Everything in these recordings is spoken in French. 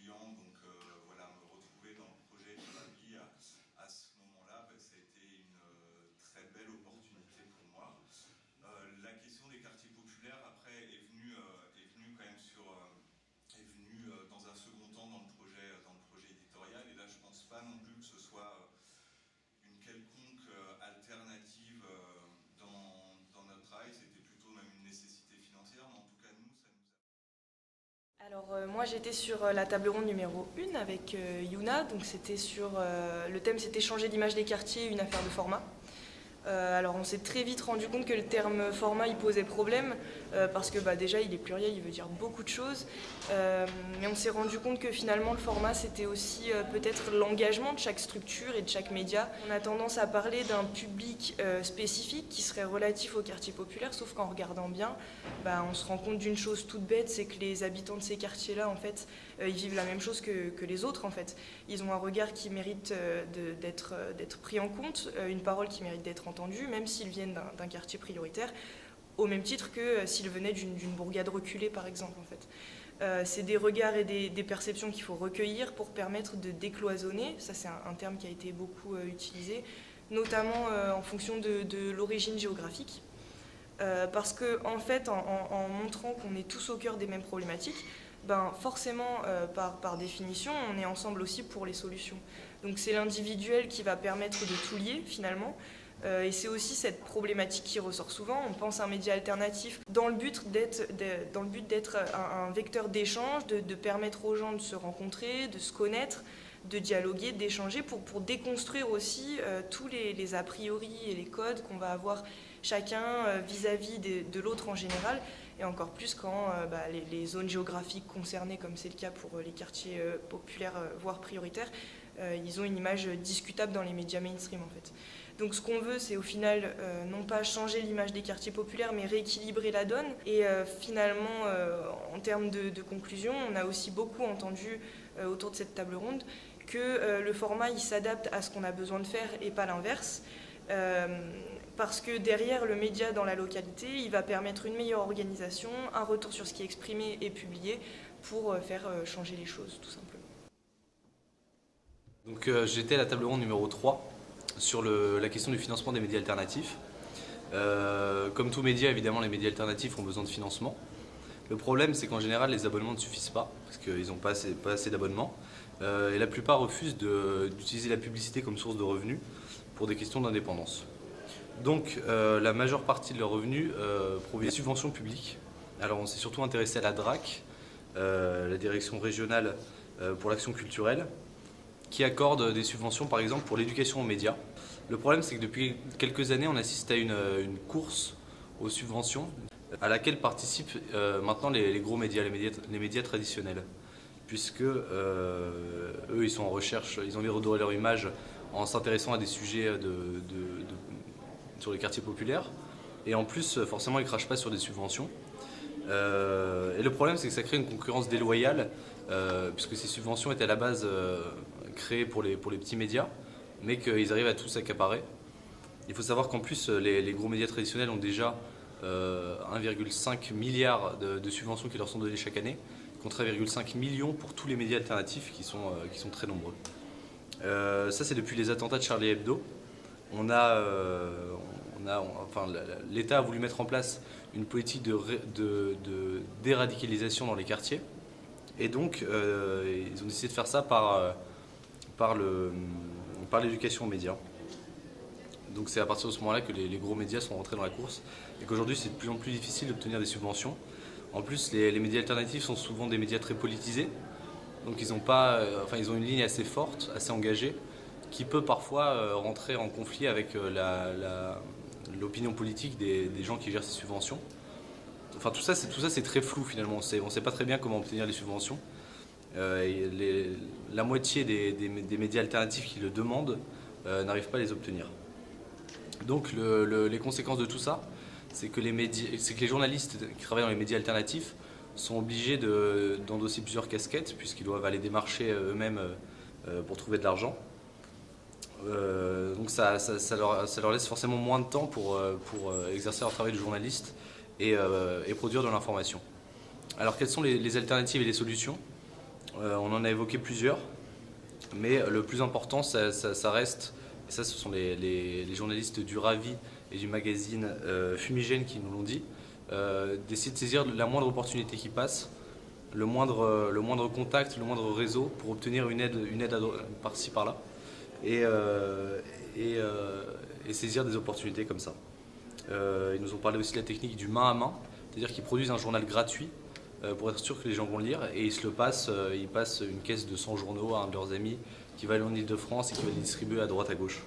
clients, donc voilà, me retrouver dans le projet établi à ce moment-là, ça a été une très belle opportunité pour moi. La question des quartiers populaires, après, est venue quand même est venue dans un second temps dans le projet éditorial, et là je pense pas non plus que ce soit une quelconque alternative dans notre travail, c'était plutôt même une nécessité financière, mais en tout cas nous, ça nous a... Alors moi j'étais sur la table ronde numéro 1 avec Yuna, donc c'était sur le thème c'était changer l'image des quartiers, une affaire de format. Alors on s'est très vite rendu compte que le terme format il posait problème parce que déjà il est pluriel, il veut dire beaucoup de choses. Mais on s'est rendu compte que finalement le format c'était aussi peut-être l'engagement de chaque structure et de chaque média. On a tendance à parler d'un public spécifique qui serait relatif au quartier populaire, sauf qu'en regardant bien, on se rend compte d'une chose toute bête, c'est que les habitants de ces quartiers-là en fait ils vivent la même chose que les autres en fait. Ils ont un regard qui mérite d'être pris en compte, une parole qui mérite d'être entendue, même s'ils viennent d'un quartier prioritaire, au même titre que s'ils venaient d'une bourgade reculée par exemple en fait. C'est des regards et des perceptions qu'il faut recueillir pour permettre de décloisonner, ça c'est un terme qui a été beaucoup utilisé, notamment en fonction de l'origine géographique. Parce que en fait, en montrant qu'on est tous au cœur des mêmes problématiques, forcément, par définition, on est ensemble aussi pour les solutions. Donc c'est l'individuel qui va permettre de tout lier finalement. Et c'est aussi cette problématique qui ressort souvent. On pense à un média alternatif dans le but d'être un vecteur d'échange, de permettre aux gens de se rencontrer, de se connaître, de dialoguer, d'échanger pour déconstruire aussi tous les a priori et les codes qu'on va avoir chacun vis-à-vis de l'autre en général, et encore plus quand les zones géographiques concernées, comme c'est le cas pour les quartiers populaires, voire prioritaires, ils ont une image discutable dans les médias mainstream en fait. Donc ce qu'on veut, c'est au final non pas changer l'image des quartiers populaires, mais rééquilibrer la donne. Et finalement, en termes de conclusion, on a aussi beaucoup entendu autour de cette table ronde que le format il s'adapte à ce qu'on a besoin de faire et pas l'inverse. Parce que derrière le média dans la localité, il va permettre une meilleure organisation, un retour sur ce qui est exprimé et publié pour faire changer les choses, tout simplement. Donc j'étais à la table ronde numéro 3 sur la question du financement des médias alternatifs. Comme tout média, évidemment, les médias alternatifs ont besoin de financement. Le problème, c'est qu'en général, les abonnements ne suffisent pas, parce qu'ils n'ont pas assez d'abonnements. Et la plupart refusent d'utiliser la publicité comme source de revenus pour des questions d'indépendance. Donc la majeure partie de leurs revenus provient des subventions publiques. Alors on s'est surtout intéressé à la DRAC, la direction régionale pour l'action culturelle, qui accorde des subventions par exemple pour l'éducation aux médias. Le problème c'est que depuis quelques années on assiste à une course aux subventions à laquelle participent maintenant les gros médias, les médias traditionnels. Puisque eux ils sont en recherche, ils ont envie de redorer leur image en s'intéressant à des sujets sur les quartiers populaires. Et en plus forcément ils ne crachent pas sur des subventions. Et le problème c'est que ça crée une concurrence déloyale puisque ces subventions étaient à la base créées pour les petits médias, mais qu'ils arrivent à tous s'accaparer. Il faut savoir qu'en plus les gros médias traditionnels ont déjà 1,5 milliard de subventions qui leur sont données chaque année, contre 1,5 million pour tous les médias alternatifs qui sont très nombreux. Ça c'est depuis les attentats de Charlie Hebdo. L'État a voulu mettre en place une politique de déradicalisation dans les quartiers. Et donc, ils ont décidé de faire ça par l'éducation aux médias. Donc c'est à partir de ce moment-là que les gros médias sont rentrés dans la course et qu'aujourd'hui c'est de plus en plus difficile d'obtenir des subventions. En plus, les médias alternatifs sont souvent des médias très politisés. Donc ils ont une ligne assez forte, assez engagée, qui peut parfois rentrer en conflit avec l'opinion politique des gens qui gèrent ces subventions. Enfin tout ça c'est très flou finalement, on ne sait pas très bien comment obtenir les subventions. La moitié des médias alternatifs qui le demandent n'arrivent pas à les obtenir. Donc les conséquences de tout ça, c'est que les journalistes qui travaillent dans les médias alternatifs sont obligés d'endosser plusieurs casquettes puisqu'ils doivent aller démarcher eux-mêmes pour trouver de l'argent. Donc ça leur laisse forcément moins de temps pour exercer leur travail de journaliste et produire de l'information. Alors quelles sont les alternatives et les solutions ? On en a évoqué plusieurs, mais le plus important, ça reste, et ça ce sont les journalistes du Ravi et du magazine Fumigène qui nous l'ont dit, d'essayer de saisir la moindre opportunité qui passe, le moindre contact, le moindre réseau pour obtenir une aide par-ci par-là et saisir des opportunités comme ça. Ils nous ont parlé aussi de la technique du main à main, c'est-à-dire qu'ils produisent un journal gratuit pour être sûr que les gens vont le lire et ils passent une caisse de 100 journaux à un de leurs amis qui va aller en Ile-de-France et qui va les distribuer à droite à gauche.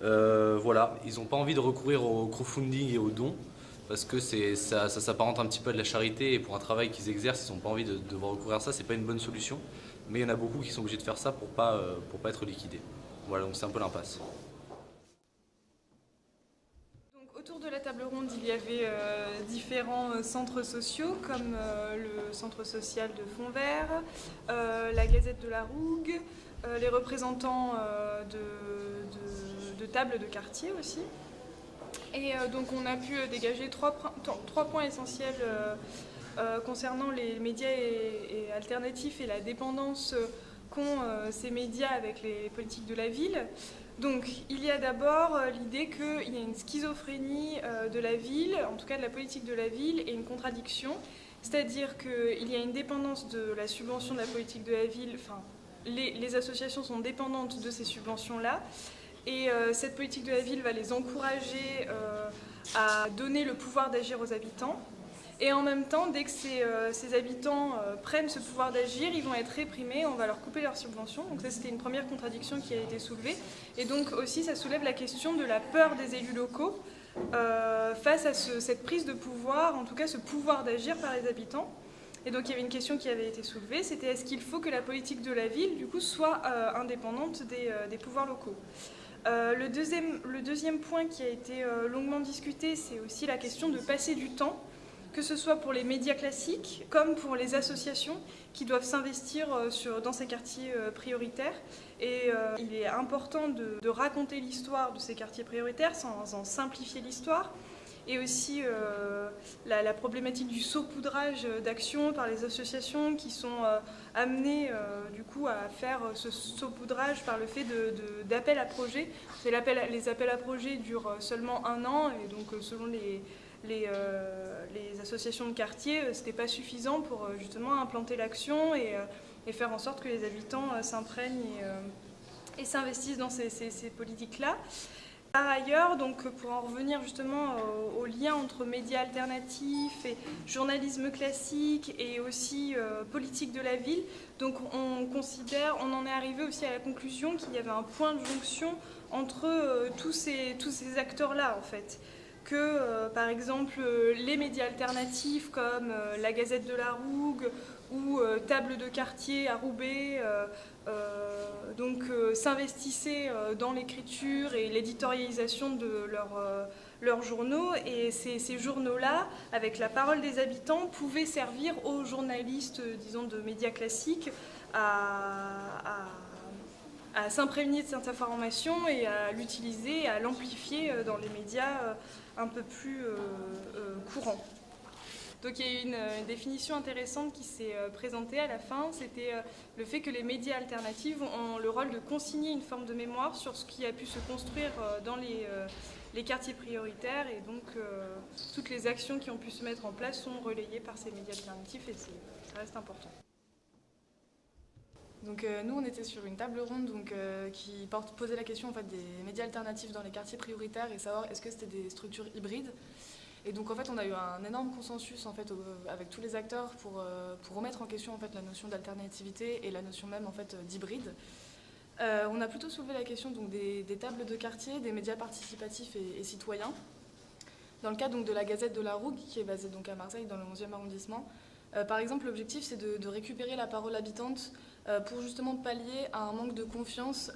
Voilà, ils n'ont pas envie de recourir au crowdfunding et aux dons parce que ça s'apparente un petit peu à de la charité et pour un travail qu'ils exercent, ils n'ont pas envie de devoir recourir à ça, c'est pas une bonne solution. Mais il y en a beaucoup qui sont obligés de faire ça pour pas être liquidés. Voilà, donc c'est un peu l'impasse. Autour de la table ronde, il y avait différents centres sociaux comme le centre social de Fontvert, la Gazette de la Rougue, les représentants de tables de quartier aussi. Et donc on a pu dégager trois points essentiels concernant les médias et alternatifs et la dépendance qu'ont ces médias avec les politiques de la ville. Donc il y a d'abord l'idée qu'il y a une schizophrénie de la ville, en tout cas de la politique de la ville, et une contradiction. C'est-à-dire qu'il y a une dépendance de la subvention de la politique de la ville, enfin les associations sont dépendantes de ces subventions-là, et cette politique de la ville va les encourager à donner le pouvoir d'agir aux habitants. Et en même temps, dès que ces habitants prennent ce pouvoir d'agir, ils vont être réprimés, on va leur couper leurs subventions. Donc ça, c'était une première contradiction qui a été soulevée. Et donc aussi, ça soulève la question de la peur des élus locaux face à cette prise de pouvoir, en tout cas ce pouvoir d'agir par les habitants. Et donc il y avait une question qui avait été soulevée, c'était est-ce qu'il faut que la politique de la ville, du coup, soit indépendante des pouvoirs locaux. Le deuxième point qui a été longuement discuté, c'est aussi la question de passer du temps, que ce soit pour les médias classiques comme pour les associations qui doivent s'investir dans ces quartiers prioritaires. Et il est important de raconter l'histoire de ces quartiers prioritaires sans en simplifier l'histoire. Et aussi la problématique du saupoudrage d'actions par les associations qui sont amenées du coup à faire ce saupoudrage par le fait d'appels à projets. Les appels à projets durent seulement 1 an et donc selon les associations de quartier, ce n'était pas suffisant pour justement implanter l'action et faire en sorte que les habitants s'imprègnent et s'investissent dans ces politiques-là. Par ailleurs, donc, pour en revenir justement au lien entre médias alternatifs et journalisme classique et aussi politique de la ville, donc on en est arrivé aussi à la conclusion qu'il y avait un point de jonction entre tous ces acteurs-là en fait. Que par exemple les médias alternatifs comme la Gazette de la Rougue ou Table de quartier à Roubaix s'investissaient dans l'écriture et l'éditorialisation de leurs journaux et ces journaux-là, avec la parole des habitants, pouvaient servir aux journalistes, disons, de médias classiques à s'imprégner de cette information et à l'utiliser et à l'amplifier dans les médias un peu plus courants. Donc il y a eu une définition intéressante qui s'est présentée à la fin, c'était le fait que les médias alternatifs ont le rôle de consigner une forme de mémoire sur ce qui a pu se construire dans les quartiers prioritaires et donc toutes les actions qui ont pu se mettre en place sont relayées par ces médias alternatifs et ça reste important. Donc nous on était sur une table ronde qui posait la question en fait, des médias alternatifs dans les quartiers prioritaires et savoir est-ce que c'était des structures hybrides. Et donc en fait on a eu un énorme consensus en fait, avec tous les acteurs pour remettre en question en fait, la notion d'alternativité et la notion même en fait, d'hybride. On a plutôt soulevé la question donc, des tables de quartier, des médias participatifs et citoyens. Dans le cas donc, de la Gazette de la Rougue qui est basée donc, à Marseille dans le 11e arrondissement, par exemple l'objectif c'est de récupérer la parole habitante pour justement pallier à un manque de confiance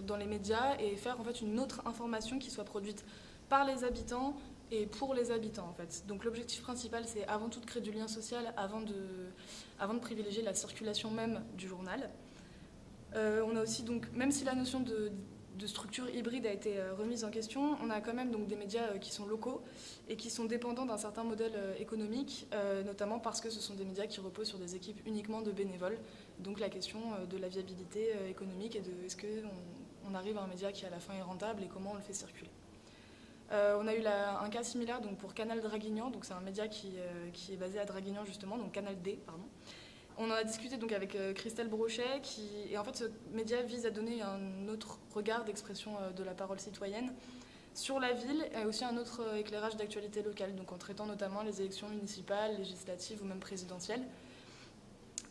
dans les médias et faire en fait une autre information qui soit produite par les habitants et pour les habitants en fait. Donc l'objectif principal c'est avant tout de créer du lien social avant de privilégier la circulation même du journal. On a aussi donc, même si la notion de structure hybride a été remise en question. On a quand même donc des médias qui sont locaux et qui sont dépendants d'un certain modèle économique, notamment parce que ce sont des médias qui reposent sur des équipes uniquement de bénévoles. Donc la question de la viabilité économique et de est-ce qu'on arrive à un média qui à la fin est rentable et comment on le fait circuler. On a eu un cas similaire donc, pour Canal Draguignan, donc c'est un média qui est basé à Draguignan justement, donc Canal D, pardon. On en a discuté donc avec Christelle Brochet, et en fait ce média vise à donner un autre regard d'expression de la parole citoyenne sur la ville et aussi un autre éclairage d'actualité locale, donc en traitant notamment les élections municipales, législatives ou même présidentielles,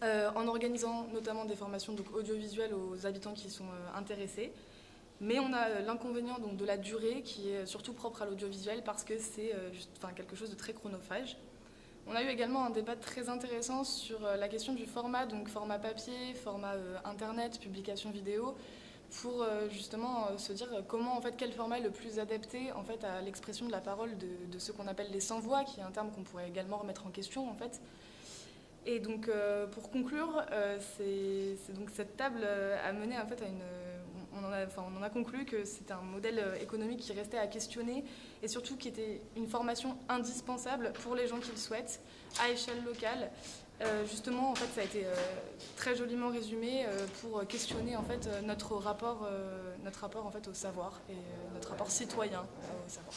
en organisant notamment des formations donc, audiovisuelles aux habitants qui sont intéressés. Mais on a l'inconvénient donc, de la durée qui est surtout propre à l'audiovisuel parce que c'est quelque chose de très chronophage. On a eu également un débat très intéressant sur la question du format, donc format papier, format internet, publication vidéo, pour justement se dire comment, en fait, quel format est le plus adapté en fait, à l'expression de la parole de ce qu'on appelle les sans-voix, qui est un terme qu'on pourrait également remettre en question en fait. Et donc pour conclure, c'est donc cette table a mené en fait à une... On en a conclu que c'était un modèle économique qui restait à questionner et surtout qui était une formation indispensable pour les gens qui le souhaitent à échelle locale. Justement, en fait, ça a été très joliment résumé pour questionner en fait notre rapport en fait au savoir et notre rapport citoyen au savoir.